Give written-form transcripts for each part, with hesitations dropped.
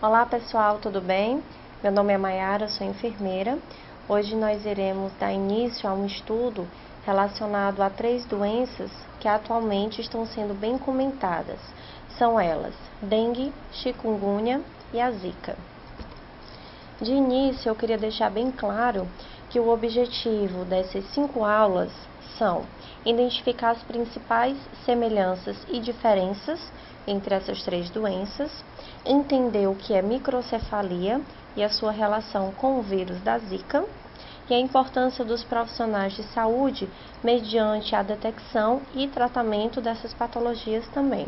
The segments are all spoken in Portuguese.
Olá pessoal, tudo bem? Meu nome é Mayara, sou enfermeira. Hoje nós iremos dar início a um estudo relacionado a 3 doenças que atualmente estão sendo bem comentadas. São elas: dengue, chikungunya e a zika. De início, eu queria deixar bem claro que o objetivo dessas 5 aulas são identificar as principais semelhanças e diferenças entre essas 3 doenças, entender o que é microcefalia e a sua relação com o vírus da Zika, e a importância dos profissionais de saúde mediante a detecção e tratamento dessas patologias também.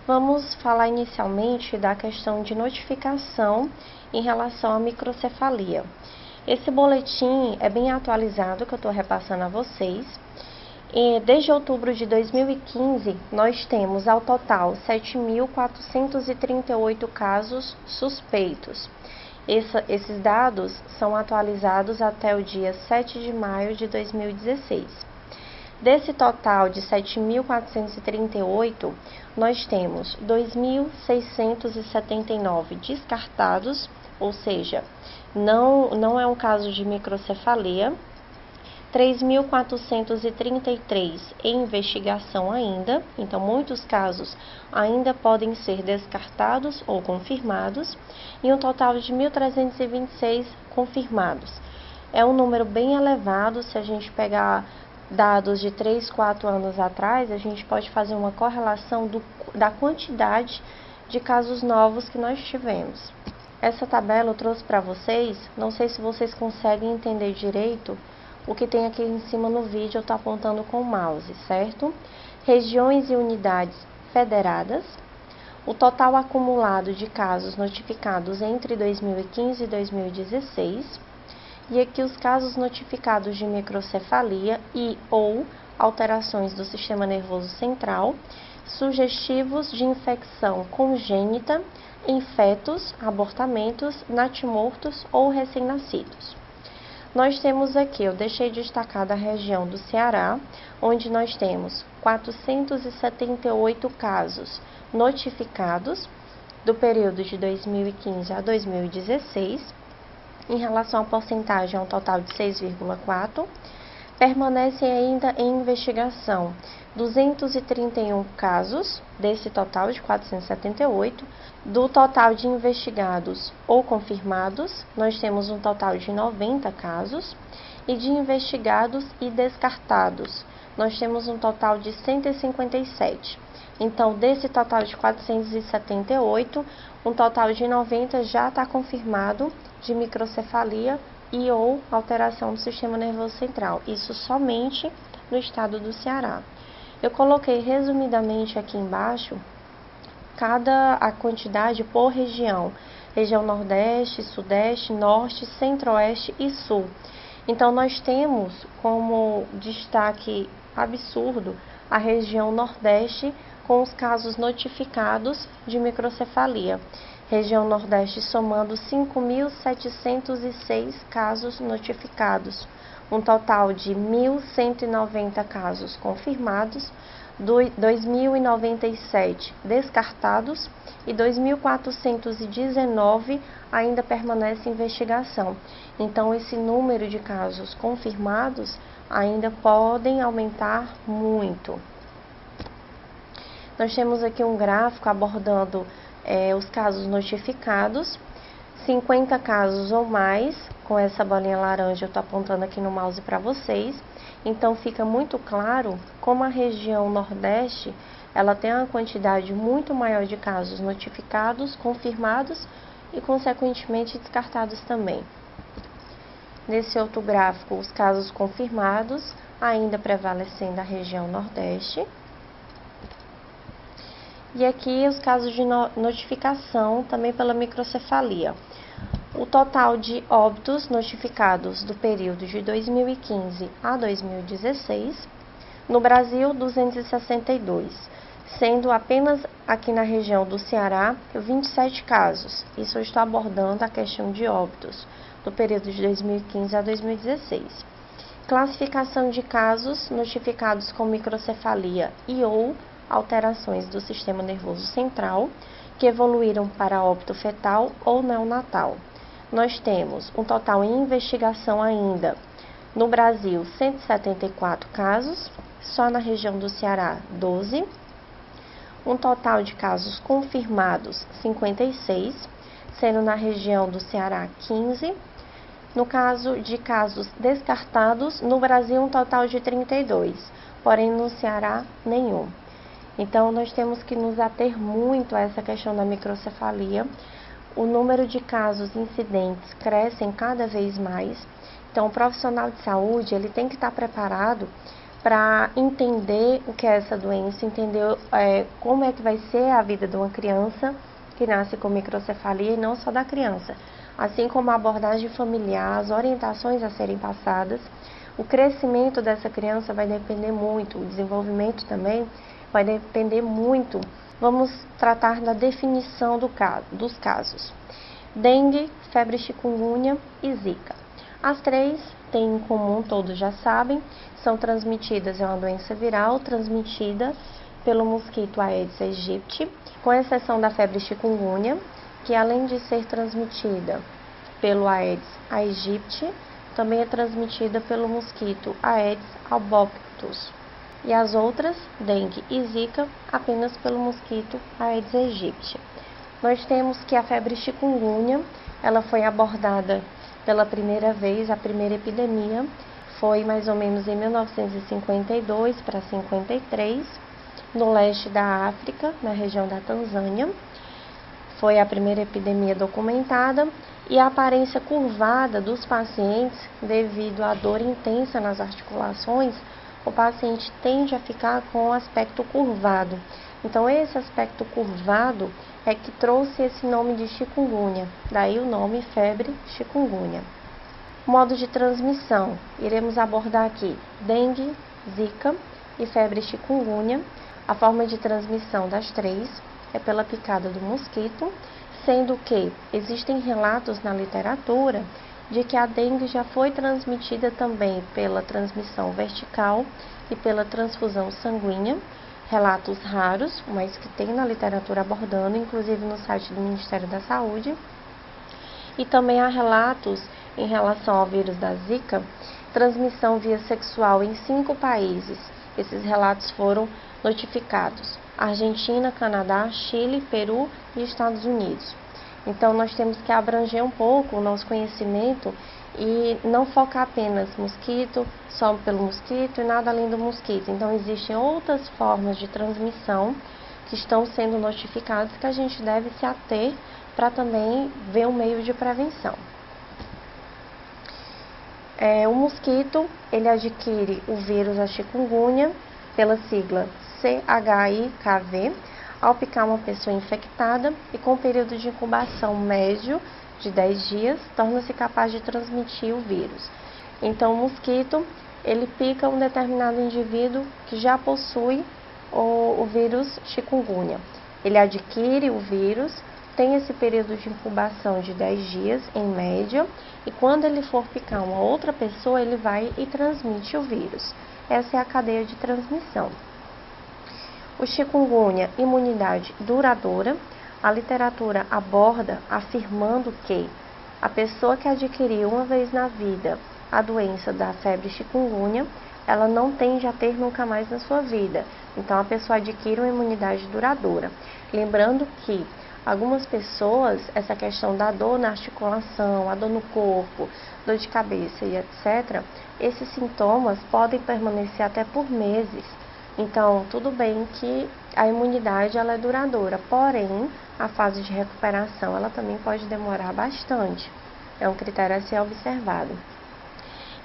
Vamos falar inicialmente da questão de notificação em relação à microcefalia. Esse boletim é bem atualizado que eu estou repassando a vocês. Desde outubro de 2015, nós temos ao total 7.438 casos suspeitos. Esses dados são atualizados até o dia 7 de maio de 2016. Desse total de 7.438, nós temos 2.679 descartados, ou seja, não é um caso de microcefalia. 3.433 em investigação ainda, então muitos casos ainda podem ser descartados ou confirmados, e um total de 1.326 confirmados. É um número bem elevado. Se a gente pegar dados de 3, 4 anos atrás, a gente pode fazer uma correlação da quantidade de casos novos que nós tivemos. Essa tabela eu trouxe para vocês, não sei se vocês conseguem entender direito o que tem aqui em cima no vídeo. Eu estou apontando com o mouse, certo? Regiões e unidades federadas, o total acumulado de casos notificados entre 2015 e 2016, e aqui os casos notificados de microcefalia e ou alterações do sistema nervoso central, sugestivos de infecção congênita em fetos, abortamentos, natimortos ou recém-nascidos. Nós temos aqui, eu deixei destacada a região do Ceará, onde nós temos 478 casos notificados do período de 2015 a 2016, em relação à porcentagem, é um total de 6,4%. Permanecem ainda em investigação 231 casos, desse total de 478. Do total de investigados ou confirmados, nós temos um total de 90 casos, e de investigados e descartados, nós temos um total de 157. Então, desse total de 478, um total de 90 já está confirmado de microcefalia e ou alteração do sistema nervoso central. Isso somente no estado do Ceará. Eu coloquei resumidamente aqui embaixo a quantidade por região. Região Nordeste, Sudeste, Norte, Centro-Oeste e Sul. Então, nós temos como destaque absurdo a região Nordeste, com os casos notificados de microcefalia. Região Nordeste somando 5.706 casos notificados, um total de 1.190 casos confirmados, 2.097 descartados e 2.419 ainda permanece em investigação. Então, esse número de casos confirmados ainda podem aumentar muito. Nós temos aqui um gráfico abordando os casos notificados, 50 casos ou mais, com essa bolinha laranja eu estou apontando aqui no mouse para vocês. Então fica muito claro como a região Nordeste, ela tem uma quantidade muito maior de casos notificados, confirmados e consequentemente descartados também. Nesse outro gráfico, os casos confirmados ainda prevalecendo a região Nordeste. E aqui os casos de notificação também pela microcefalia. O total de óbitos notificados do período de 2015 a 2016, no Brasil 262, sendo apenas aqui na região do Ceará, 27 casos. Isso eu estou abordando a questão de óbitos do período de 2015 a 2016. Classificação de casos notificados com microcefalia e ou alterações do sistema nervoso central que evoluíram para óbito fetal ou neonatal. Nós temos um total em investigação ainda no Brasil 174 casos, só na região do Ceará 12, um total de casos confirmados 56, sendo na região do Ceará 15, no caso de casos descartados, no Brasil um total de 32, porém no Ceará nenhum. Então nós temos que nos ater muito a essa questão da microcefalia. O número de casos incidentes crescem cada vez mais. Então o profissional de saúde ele tem que estar preparado para entender o que é essa doença, entender como é que vai ser a vida de uma criança que nasce com microcefalia e não só da criança. Assim como a abordagem familiar, as orientações a serem passadas, o crescimento dessa criança vai depender muito, o desenvolvimento também vai depender muito. Vamos tratar da definição dos casos. Dengue, febre chikungunya e zika. As três têm em comum, todos já sabem, são transmitidas, é uma doença viral transmitida pelo mosquito Aedes aegypti, com exceção da febre chikungunya, que além de ser transmitida pelo Aedes aegypti, também é transmitida pelo mosquito Aedes albopictus. E as outras, dengue e zika, apenas pelo mosquito Aedes aegypti. Nós temos que a febre chikungunya, ela foi abordada pela primeira vez, a primeira epidemia foi mais ou menos em 1952 para 53, no leste da África, na região da Tanzânia. Foi a primeira epidemia documentada e a aparência curvada dos pacientes, devido à dor intensa nas articulações, o paciente tende a ficar com um aspecto curvado. Então, esse aspecto curvado é que trouxe esse nome de chikungunya, daí o nome febre chikungunya. Modo de transmissão, iremos abordar aqui dengue, zika e febre chikungunya. A forma de transmissão das três é pela picada do mosquito, sendo que existem relatos na literatura de que a dengue já foi transmitida também pela transmissão vertical e pela transfusão sanguínea, relatos raros, mas que tem na literatura abordando, inclusive no site do Ministério da Saúde. E também há relatos em relação ao vírus da Zika, transmissão via sexual em 5 países. Esses relatos foram notificados: Argentina, Canadá, Chile, Peru e Estados Unidos. Então, nós temos que abranger um pouco o nosso conhecimento e não focar apenas mosquito, só pelo mosquito e nada além do mosquito. Então, existem outras formas de transmissão que estão sendo notificadas que a gente deve se ater para também ver um meio de prevenção. O mosquito, ele adquire o vírus da chikungunya, pela sigla CHIKV, ao picar uma pessoa infectada e com período de incubação médio de 10 dias, torna-se capaz de transmitir o vírus. Então, o mosquito, ele pica um determinado indivíduo que já possui o vírus chikungunya. Ele adquire o vírus, tem esse período de incubação de 10 dias, em média, e quando ele for picar uma outra pessoa, ele vai e transmite o vírus. Essa é a cadeia de transmissão. O chikungunya, imunidade duradoura. A literatura aborda afirmando que a pessoa que adquiriu uma vez na vida a doença da febre chikungunya, ela não tende a ter nunca mais na sua vida. Então, a pessoa adquire uma imunidade duradoura. Lembrando que algumas pessoas, essa questão da dor na articulação, a dor no corpo, dor de cabeça e etc., esses sintomas podem permanecer até por meses. Então, tudo bem que a imunidade ela é duradoura, porém, a fase de recuperação ela também pode demorar bastante. É um critério a ser observado.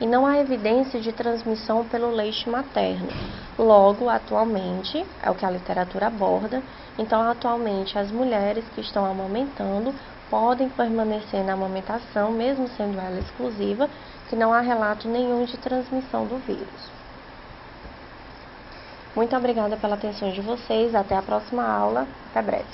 E não há evidência de transmissão pelo leite materno. Logo, atualmente, é o que a literatura aborda, então, atualmente, as mulheres que estão amamentando podem permanecer na amamentação, mesmo sendo ela exclusiva, que não há relato nenhum de transmissão do vírus. Muito obrigada pela atenção de vocês, até a próxima aula, até breve.